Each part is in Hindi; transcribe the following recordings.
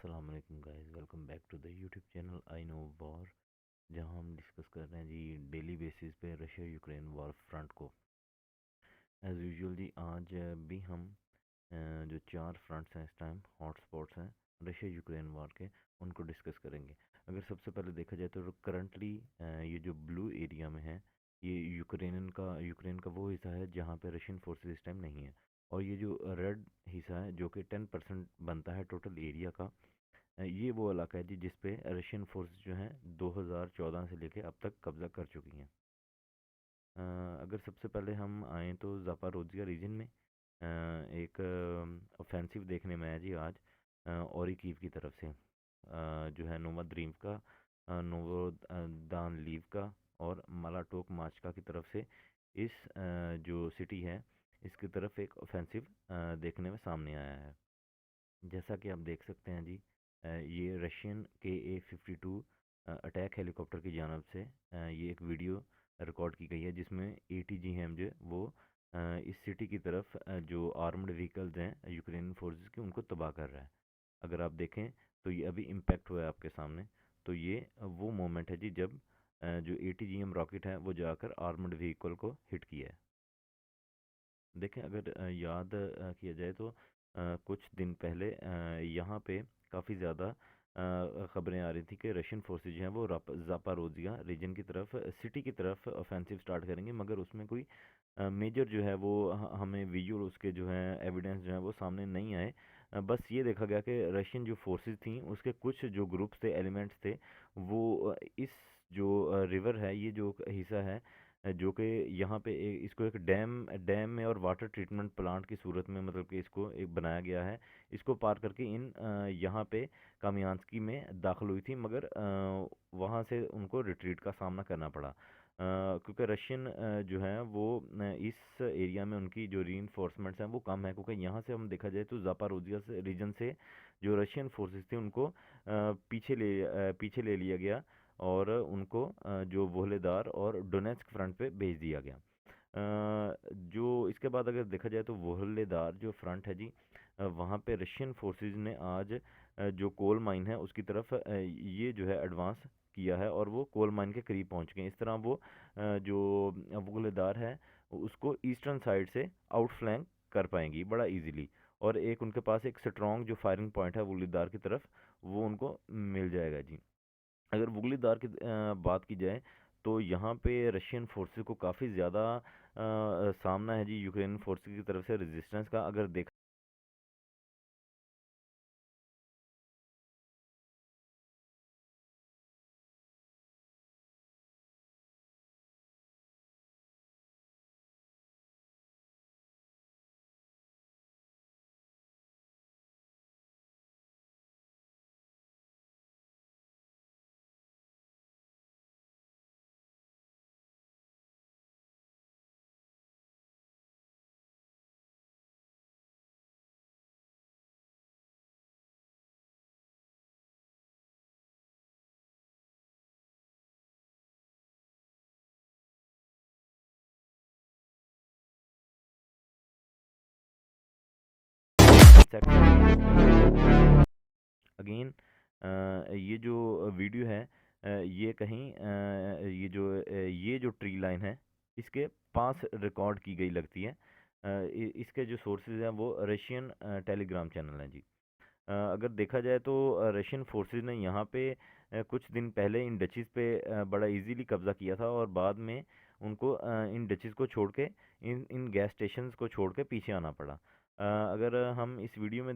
अस्सलाम वालेकुम guys, welcome back to the YouTube channel I know war, जहां हम डिस्कस कर रहे हैं जी डेली बेसिस पे रशिया यूक्रेन वॉर फ्रंट को। एज़ यूजुअल जी आज भी हम जो चार फ्रंट्स हैं इस टाइम हॉट स्पॉट्स हैं रशिया यूक्रेन वॉर के, उनको डिस्कस करेंगे। अगर सबसे पहले देखा जाए तो करंटली ये जो ब्लू एरिया में है, ये यूक्रेन का वो हिस्सा है जहाँ पे रशियन फोर्सेस इस टाइम नहीं है। और ये जो रेड हिस्सा है जो कि 10% बनता है टोटल एरिया का, ये वो इलाका है जी जिस पे रशियन फोर्स जो हैं 2014 से लेके अब तक कब्जा कर चुकी हैं। अगर सबसे पहले हम आएँ तो ज़ापारोजिया रीजन में एक ऑफेंसिव देखने में आया जी आज ओरिकीव की तरफ से, जो है नोवाद्रीवका, नोवोदानलीवका और मालाटोक माचका की तरफ से इस जो सिटी है इसकी तरफ एक ऑफेंसिव देखने में सामने आया है। जैसा कि आप देख सकते हैं जी, ये रशियन KA-52 अटैक हेलीकॉप्टर की जानब से ये एक वीडियो रिकॉर्ड की गई है जिसमें ATGM जो है वो इस सिटी की तरफ जो आर्म्ड व्हीकल्स हैं यूक्रेन फोर्सेस की उनको तबाह कर रहा है। अगर आप देखें तो ये अभी इम्पैक्ट हुआ है आपके सामने। तो ये वो मोमेंट है जी जब जो ATGM रॉकेट है वो जाकर आर्म्ड व्हीकल को हिट किया है। देखें, अगर याद किया जाए तो कुछ दिन पहले यहाँ पे काफ़ी ज़्यादा खबरें आ रही थी कि रशियन फोर्सेज जो हैं वो ज़ापारोजिया रीजन की तरफ, सिटी की तरफ ऑफेंसिव स्टार्ट करेंगे, मगर उसमें कोई मेजर जो है वो हमें विजुअल उसके जो है एविडेंस जो है वो सामने नहीं आए। बस ये देखा गया कि रशियन जो फोर्सेज थी उसके कुछ जो ग्रुप्स थे, एलिमेंट्स थे, वो इस जो रिवर है, ये जो हिस्सा है जो कि यहाँ पे इसको एक डैम डैम में और वाटर ट्रीटमेंट प्लांट की सूरत में, मतलब कि इसको एक बनाया गया है। इसको पार करके इन यहाँ पे कामियानस्की में दाखिल हुई थी, मगर वहाँ से उनको रिट्रीट का सामना करना पड़ा, क्योंकि रशियन जो है वो इस एरिया में उनकी जो रीइंफोर्समेंट्स हैं वो कम है, क्योंकि यहाँ से हम देखा जाए तो ज़ापारोजिया से रीजन से जो रशियन फोर्सेस थे उनको पीछे ले लिया गया और उनको जो वोहलेदार और डोनेस्क फ्रंट पे भेज दिया गया। जो इसके बाद अगर देखा जाए तो वोहलेदार जो फ्रंट है जी, वहाँ पे रशियन फोर्सेस ने आज जो कोल माइन है उसकी तरफ ये जो है एडवांस किया है और वो कोल माइन के करीब पहुँच गए। इस तरह वो जो वोहलेदार है उसको ईस्टर्न साइड से आउटफ्लैंक कर पाएंगी बड़ा इजीली, और एक उनके पास एक स्ट्रॉन्ग जो फायरिंग पॉइंट है वोहलेदार की तरफ वो उनको मिल जाएगा जी। अगर मुगलीदार की बात की जाए तो यहाँ पे रशियन फोर्सेस को काफ़ी ज़्यादा सामना है जी यूक्रेन फोर्सेस की तरफ से रेजिस्टेंस का। अगर देखा अगेन ये जो वीडियो है, ये कहीं ये जो ट्री लाइन है इसके पास रिकॉर्ड की गई लगती है। इसके जो सोर्सेज हैं वो रशियन टेलीग्राम चैनल हैं जी। अगर देखा जाए तो रशियन फोर्सेस ने यहाँ पे कुछ दिन पहले इन डचीज़ पे बड़ा इजीली कब्ज़ा किया था, और बाद में उनको इन डचीज़ को छोड़ के, इन इन गैस स्टेशंस को छोड़ के पीछे आना पड़ा। अगर हम इस वीडियो में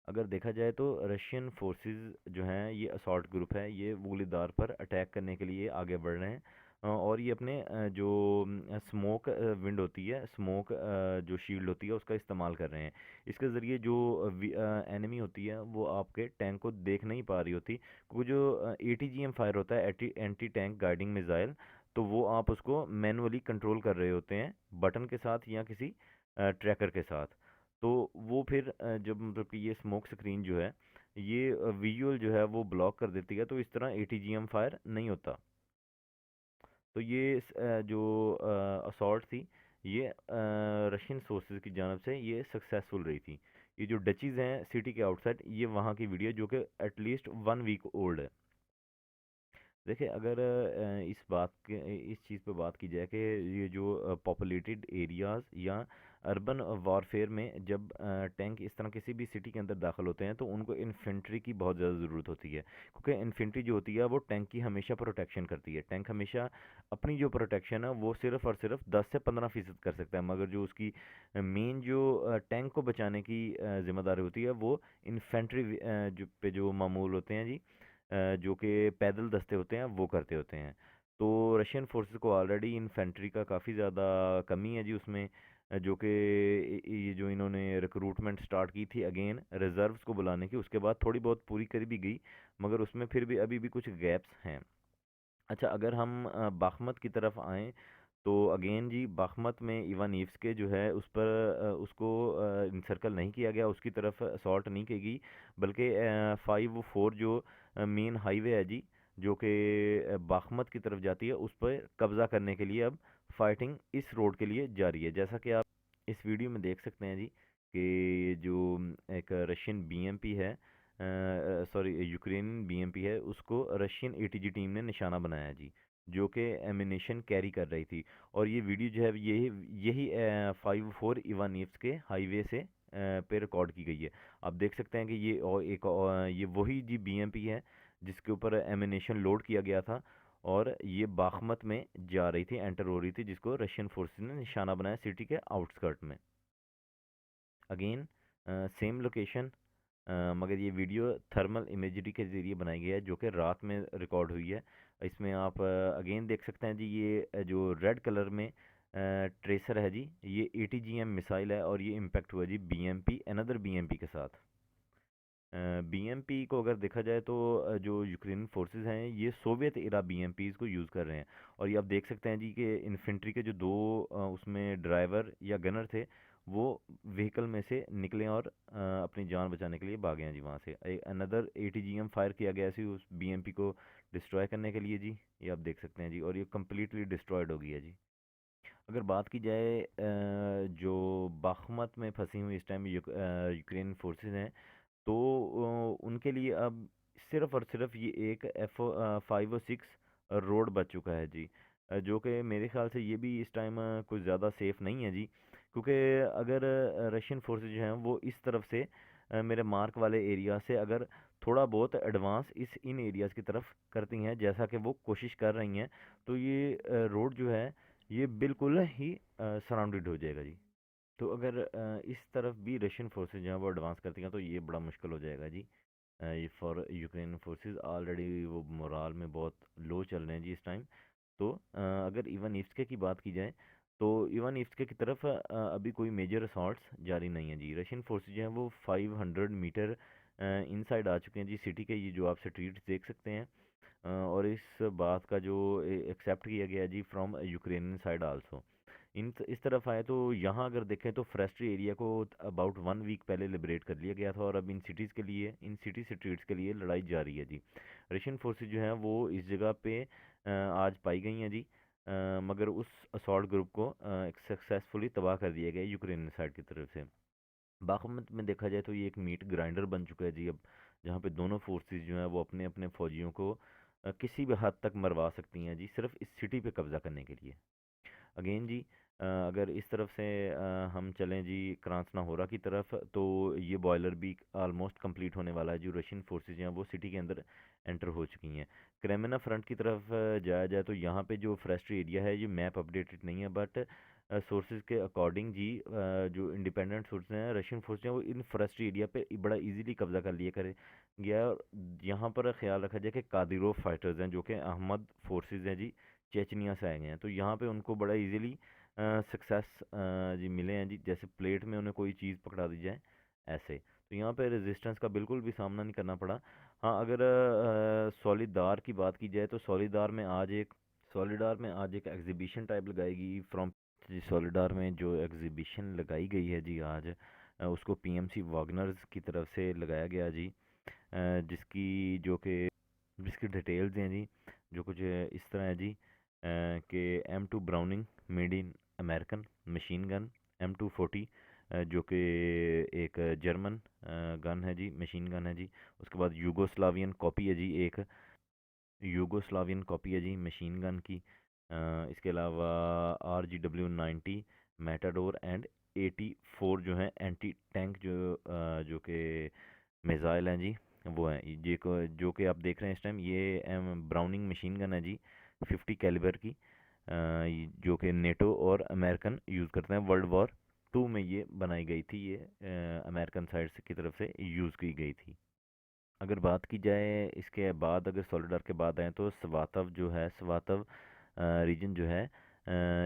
अगर देखा जाए तो रशियन फोर्सेस जो हैं ये असॉल्ट ग्रुप है, ये वूगलीदार पर अटैक करने के लिए आगे बढ़ रहे हैं। और ये अपने जो स्मोक विंड होती है, स्मोक जो शील्ड होती है उसका इस्तेमाल कर रहे हैं। इसके ज़रिए जो एनिमी होती है वो आपके टैंक को देख नहीं पा रही होती, क्योंकि जो ATGM फायर होता है, एंटी टैंक गाइडिंग मिसाइल, तो वो आप उसको मैनुअली कंट्रोल कर रहे होते हैं बटन के साथ या किसी ट्रैकर के साथ। तो वो फिर जब मतलब कि ये स्मोक स्क्रीन जो है ये विजुअल जो है वो ब्लॉक कर देती है, तो इस तरह ATGM फायर नहीं होता। तो ये जो असॉल्ट थी ये रशियन सोर्सेज की जानब से ये सक्सेसफुल रही थी, ये जो डचीज़ हैं सिटी के आउटसाइड, ये वहाँ की वीडियो जो कि एटलीस्ट 1 वीक ओल्ड है। देखिए, अगर इस चीज़ पे बात की जाए कि ये जो पॉपुलेटेड एरियाज़ या अर्बन वॉरफेयर में जब टैंक इस तरह किसी भी सिटी के अंदर दाखिल होते हैं तो उनको इन्फेंट्री की बहुत ज़्यादा ज़रूरत होती है, क्योंकि इन्फेंट्री जो होती है वो टैंक की हमेशा प्रोटेक्शन करती है। टैंक हमेशा अपनी जो प्रोटेक्शन है वो सिर्फ और सिर्फ 10 से 15% कर सकता है, मगर जो उसकी मेन जो टैंक को बचाने की जिम्मेदारी होती है वो इन्फेंट्री जो मामूल होते हैं जी, जो कि पैदल दस्ते होते हैं वो करते होते हैं। तो रशियन फोर्सेस को ऑलरेडी इन्फेंट्री का काफ़ी ज़्यादा कमी है जी उसमें, जो कि ये जो इन्होंने रिक्रूटमेंट स्टार्ट की थी अगेन रिजर्व्स को बुलाने की, उसके बाद थोड़ी बहुत पूरी करी भी गई, मगर उसमें फिर भी अभी भी कुछ गैप्स हैं। अच्छा, अगर हम बाखमत की तरफ आएँ तो अगेन जी बाखमत में इवानिव्स्की जो है उस पर उसको इंसर्कल नहीं किया गया, उसकी तरफ असॉल्ट नहीं की गई, बल्कि 5-4 जो मेन हाईवे है जी, जो कि बाखमत की तरफ जाती है, उस पर कब्ज़ा करने के लिए अब फाइटिंग इस रोड के लिए जारी है। जैसा कि आप इस वीडियो में देख सकते हैं जी कि जो एक रशियन बीएमपी है, सॉरी यूक्रेन बीएमपी है, उसको रशियन एटीजी टीम ने निशाना बनाया जी, जो कि एमिनेशन कैरी कर रही थी। और ये वीडियो जो है यही यही 5-4 इवानिव्स के हाईवे से पे रिकॉर्ड की गई है। आप देख सकते हैं कि ये ये वही जी बीएमपी है जिसके ऊपर एमिनेशन लोड किया गया था, और ये बाखमत में जा रही थी, एंटर हो रही थी, जिसको रशियन फोर्सेस ने निशाना बनाया सिटी के आउटस्कर्ट में। अगेन सेम लोकेशन, मगर ये वीडियो थर्मल इमेजरी के ज़रिए बनाई गई है, जो कि रात में रिकॉर्ड हुई है। इसमें आप अगेन देख सकते हैं जी, ये जो रेड कलर में ट्रेसर है जी, ये एटीजीएम मिसाइल है, और ये इम्पेक्ट हुआ जी बीएमपी, अनदर बीएमपी के साथ। बीएमपी को अगर देखा जाए तो जो यूक्रेन फोर्सेस हैं ये सोवियत एरा बीएमपीज को यूज़ कर रहे हैं। और ये आप देख सकते हैं जी कि इन्फेंट्री के जो दो उसमें ड्राइवर या गनर थे, वो व्हीकल में से निकले और अपनी जान बचाने के लिए भागे हैं जी वहाँ से। अनदर एटीजीएम फायर किया गया है उस बीएमपी को डिस्ट्रॉय करने के लिए जी, ये आप देख सकते हैं जी, और ये कम्प्लीटली डिस्ट्रॉयड हो गई है जी। अगर बात की जाए जो बाखमत में फंसी हुई इस टाइम यूक्रेन फोर्सेस हैं, तो उनके लिए अब सिर्फ और सिर्फ ये एक F506 रोड बच चुका है जी, जो कि मेरे ख्याल से ये भी इस टाइम कुछ ज़्यादा सेफ नहीं है जी, क्योंकि अगर रशियन फोर्सेज जो हैं वो इस तरफ से मेरे मार्क वाले एरिया से अगर थोड़ा बहुत एडवांस इन एरियाज़ की तरफ करती हैं, जैसा कि वो कोशिश कर रही हैं, तो ये रोड जो है ये बिल्कुल ही सराउंडेड हो जाएगा जी। तो अगर इस तरफ भी रशियन फोर्सेज जो हैं वो एडवांस करती हैं तो ये बड़ा मुश्किल हो जाएगा जी। ये फॉर यूक्रेन फोर्सेज ऑलरेडी वो मोराल में बहुत लो चल रहे हैं जी इस टाइम। तो अगर इवन ईस्टके की बात की जाए तो इवन ईस्टके की तरफ अभी कोई मेजर असॉल्ट्स जारी नहीं है जी। रशियन फोर्सेज जो हैं वो 500 मीटर इनसाइड आ चुके हैं जी सिटी के, ये जो आप स्ट्रीट्स देख सकते हैं। और इस बात का जो एक्सेप्ट किया गया जी फ्रॉम यूक्रेनियन साइड आल्सो। इस तरफ आए तो यहाँ अगर देखें तो फ्रेस्ट्री एरिया को अबाउट 1 वीक पहले लिबरेट कर लिया गया था, और अब इन सिटीज़ के लिए, इन सिटी स्ट्रीट्स के लिए लड़ाई जारी है जी। रशियन फोर्सेज जो हैं वो इस जगह पे आज पाई गई हैं जी, मगर उस असॉल्ट ग्रुप को सक्सेसफुली तबाह कर दिया गया यूक्रेन साइड की तरफ से। बाखमत में देखा जाए तो ये एक मीट ग्राइंडर बन चुका है जी अब, जहाँ पे दोनों फोर्सेस जो हैं वो अपने अपने फौजियों को किसी भी हद तक मरवा सकती हैं जी, सिर्फ इस सिटी पे कब्जा करने के लिए। अगेन जी अगर इस तरफ से हम चलें जी क्रांसनाहोरा की तरफ, तो ये बॉयलर भी ऑलमोस्ट कंप्लीट होने वाला है। जो रशियन फोर्सेज हैं वो सिटी के अंदर एंटर हो चुकी हैं। क्रेमिना फ्रंट की तरफ जाया जाए तो यहाँ पे जो फ्रेस्ट्री एरिया है ये मैप अपडेटेड नहीं है, बट सोर्सेज के अकॉर्डिंग जी जो इंडिपेंडेंट सोर्सेज हैं रशियन फोर्सेज हैं वो इन फ्रेस्ट्री एरिया पे बड़ा इजीली कब्जा कर लिया करे गया। और यहाँ पर ख्याल रखा जाए कि कादिरोव फाइटर्स हैं जो कि अहमद फोर्सेज हैं जी, चेचनिया से आए हैं, तो यहाँ पे उनको बड़ा इजीली सक्सेस जी मिले हैं जी, जैसे प्लेट में उन्हें कोई चीज़ पकड़ा दी जाए ऐसे। तो यहाँ पे रेजिस्टेंस का बिल्कुल भी सामना नहीं करना पड़ा। हाँ, अगर सॉलिडार की बात की जाए तो सॉलिडार में आज एक एग्जीबिशन टाइप लगाएगी फ्रॉम जी। सॉलिडार में जो एग्जीबिशन लगाई गई है जी आज, उसको पीएमसी वागनर्स की तरफ से लगाया गया जी, जिसकी जो कि जिसकी डिटेल्स हैं जी, जो कुछ इस तरह है जी कि M2 browning made in American machine gun, M240 जो कि एक जर्मन गन है जी, मशीन गन है जी। उसके बाद यूगोस्लावियन कॉपी है जी, एक यूगोस्लावियन कॉपी है जी मशीन गन की। इसके अलावा RGW-90 मैटाडोर एंड 84 जो है एंटी टैंक जो कि मिसाइल हैं जी, वो हैं जो कि आप देख रहे हैं इस टाइम, ये ब्राउनिंग मशीन गन है जी, 50 कैलिबर की, जो कि नेटो और अमेरिकन यूज़ करते हैं। वर्ल्ड वॉर 2 में ये बनाई गई थी, ये अमेरिकन साइड से की तरफ से यूज़ की गई थी। अगर बात की जाए इसके बाद, अगर सॉलिडार के बाद आए तो सवातव जो है, सवातव रीजन जो है,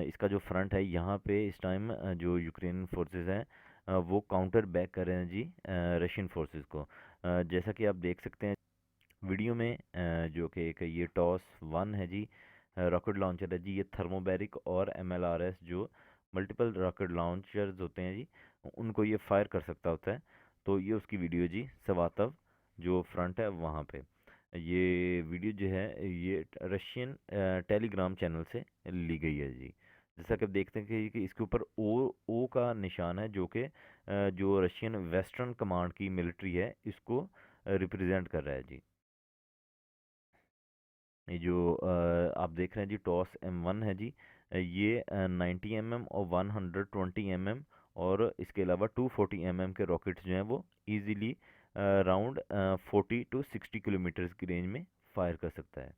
इसका जो फ्रंट है यहाँ पे इस टाइम जो यूक्रेन फोर्सेस हैं वो काउंटर बैक कर रहे हैं जी रशियन फोर्सेस को। जैसा कि आप देख सकते हैं वीडियो में, जो कि एक ये टॉस 1 है जी, रॉकेट लॉन्चर है जी, ये थर्मोबैरिक और MLRS जो मल्टीपल रॉकेट लॉन्चर्स होते हैं जी, उनको ये फायर कर सकता होता है। तो ये उसकी वीडियो जी, सवातव जो फ्रंट है वहाँ पे। ये वीडियो जो है ये रशियन टेलीग्राम चैनल से ली गई है जी। जैसा कि आप देखते हैं कि इसके ऊपर ओ का निशान है, जो कि जो रशियन वेस्टर्न कमांड की मिलिट्री है इसको रिप्रेजेंट कर रहा है जी। ये जो आप देख रहे हैं जी टॉस M1 है जी, ये 90 mm और 120 mm और इसके अलावा 240 mm के रॉकेट्स जो हैं वो इजीली राउंड 40 to 60 किलोमीटर की रेंज में फायर कर सकता है।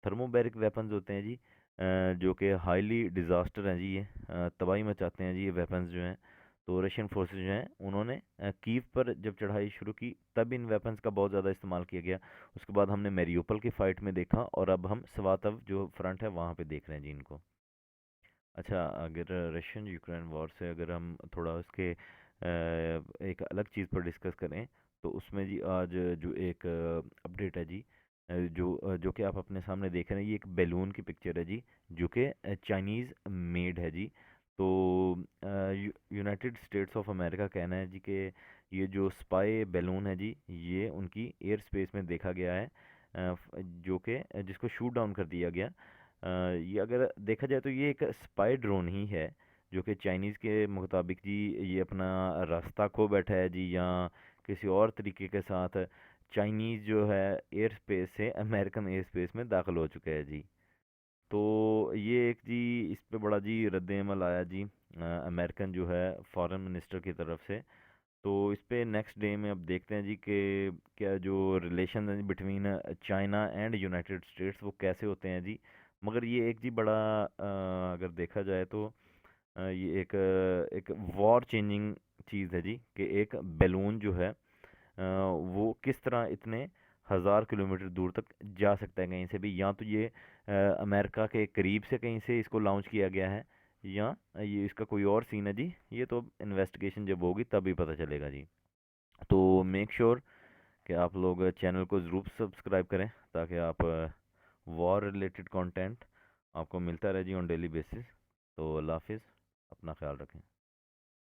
थर्मोबैरिक वेपन्स होते हैं जी, जो कि हाईली डिज़ास्टर हैं जी, ये तबाही मचाते हैं जी ये वेपन्स जो हैं। तो रशियन फोर्सेस जो हैं उन्होंने कीव पर जब चढ़ाई शुरू की तब इन वेपन्स का बहुत ज़्यादा इस्तेमाल किया गया। उसके बाद हमने मैरियोपल की फ़ाइट में देखा, और अब हम सवातव जो फ्रंट है वहाँ पे देख रहे हैं जी इनको। अच्छा, अगर रशियन यूक्रेन वॉर से अगर हम थोड़ा उसके एक अलग चीज़ पर डिस्कस करें, तो उसमें जी आज जो एक अपडेट है जी, जो कि आप अपने सामने देख रहे हैं, ये एक बैलून की पिक्चर है जी, जो कि चाइनीज़ मेड है जी। तो यूनाइटेड स्टेट्स ऑफ अमेरिका कहना है जी कि ये जो स्पाई बैलून है जी, ये उनकी एयर स्पेस में देखा गया है, जो कि जिसको शूट डाउन कर दिया गया। ये अगर देखा जाए तो ये एक स्पाई ड्रोन ही है, जो कि चाइनीज़ के मुताबिक जी ये अपना रास्ता खो बैठा है जी, या किसी और तरीके के साथ चाइनीज़ जो है एयर स्पेस से अमेरिकन एयर स्पेस में दाखिल हो चुका है जी। तो ये एक जी इस पे बड़ा जी रद्द-ए-अमल आया जी अमेरिकन जो है फॉरेन मिनिस्टर की तरफ से। तो इस पे नेक्स्ट डे में अब देखते हैं जी कि क्या जो रिलेशन है between China and United states वो कैसे होते हैं जी। मगर ये एक जी बड़ा अगर देखा जाए तो ये एक वॉर चेंजिंग चीज़ है जी, कि एक बैलून जो है वो किस तरह इतने 1000 किलोमीटर दूर तक जा सकता है कहीं से भी, या तो ये अमेरिका के करीब से कहीं से इसको लॉन्च किया गया है, या ये इसका कोई और सीन है जी। ये तो इन्वेस्टिगेशन जब होगी तभी पता चलेगा जी। तो मेक श्योर कि आप लोग चैनल को ज़रूर सब्सक्राइब करें, ताकि आप वॉर रिलेटेड कंटेंट आपको मिलता रहे जी ऑन डेली बेसिस। तो अल्लाह हाफिज़, अपना ख्याल रखें।